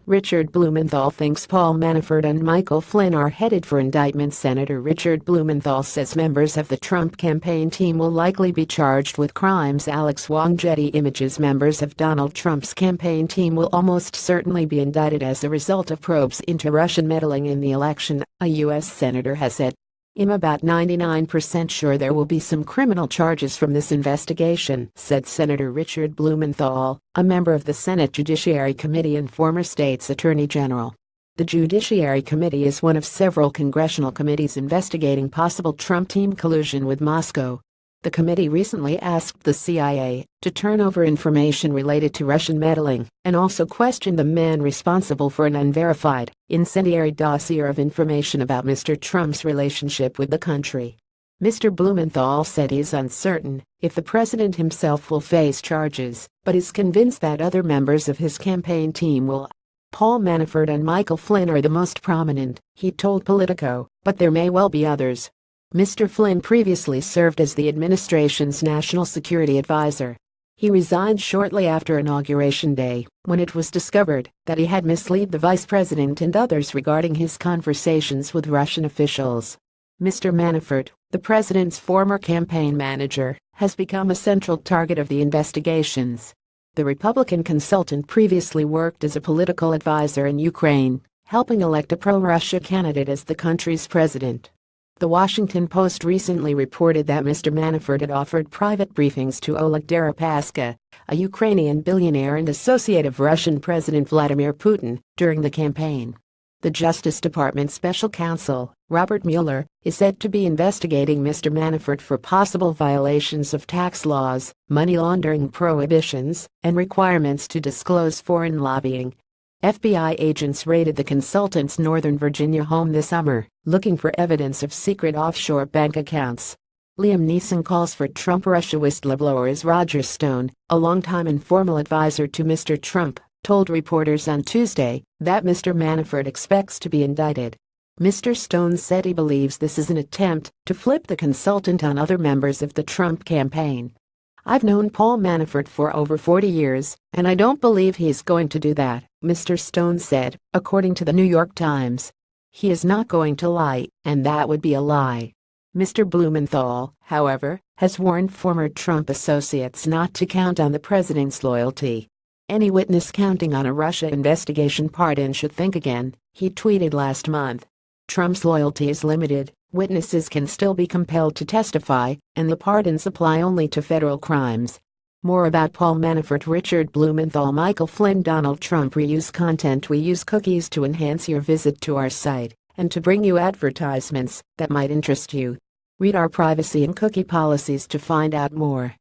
Richard Blumenthal thinks Paul Manafort and Michael Flynn are headed for indictment. Senator Richard Blumenthal says members of the Trump campaign team will likely be charged with crimes. Alex Wong. Getty Images. Members of Donald Trump's campaign team will almost certainly be indicted as a result of probes into Russian meddling in the election, a U.S. senator has said. "I'm about 99% sure there will be some criminal charges from this investigation," said Senator Richard Blumenthal, a member of the Senate Judiciary Committee and former state's attorney general. The Judiciary Committee is one of several congressional committees investigating possible Trump team collusion with Moscow. The committee recently asked the CIA to turn over information related to Russian meddling and also questioned the man responsible for an unverified, incendiary dossier of information about Mr. Trump's relationship with the country. Mr. Blumenthal said he is uncertain if the president himself will face charges, but is convinced that other members of his campaign team will. Paul Manafort and Michael Flynn are the most prominent, he told Politico, but there may well be others. Mr. Flynn previously served as the administration's national security advisor. He resigned shortly after Inauguration Day, when it was discovered that he had misled the vice president and others regarding his conversations with Russian officials. Mr. Manafort, the president's former campaign manager, has become a central target of the investigations. The Republican consultant previously worked as a political advisor in Ukraine, helping elect a pro-Russia candidate as the country's president. The Washington Post recently reported that Mr. Manafort had offered private briefings to Oleg Deripaska, a Ukrainian billionaire and associate of Russian President Vladimir Putin, during the campaign. The Justice Department Special Counsel, Robert Mueller, is said to be investigating Mr. Manafort for possible violations of tax laws, money laundering prohibitions, and requirements to disclose foreign lobbying. FBI agents raided the consultant's Northern Virginia home this summer, looking for evidence of secret offshore bank accounts. Liam Neeson calls for Trump-Russia whistleblowers. Roger Stone, a longtime informal advisor to Mr. Trump, told reporters on Tuesday that Mr. Manafort expects to be indicted. Mr. Stone said he believes this is an attempt to flip the consultant on other members of the Trump campaign. "I've known Paul Manafort for over 40 years, and I don't believe he is going to do that," Mr. Stone said, according to the New York Times. "He is not going to lie, and that would be a lie." Mr. Blumenthal, however, has warned former Trump associates not to count on the president's loyalty. "Any witness counting on a Russia investigation pardon should think again," he tweeted last month. "Trump's loyalty is limited. Witnesses can still be compelled to testify, and the pardons apply only to federal crimes." More about Paul Manafort. Richard Blumenthal. Michael Flynn. Donald Trump reuse content. "We use cookies to enhance your visit to our site and to bring you advertisements that might interest you. Read our privacy and cookie policies to find out more."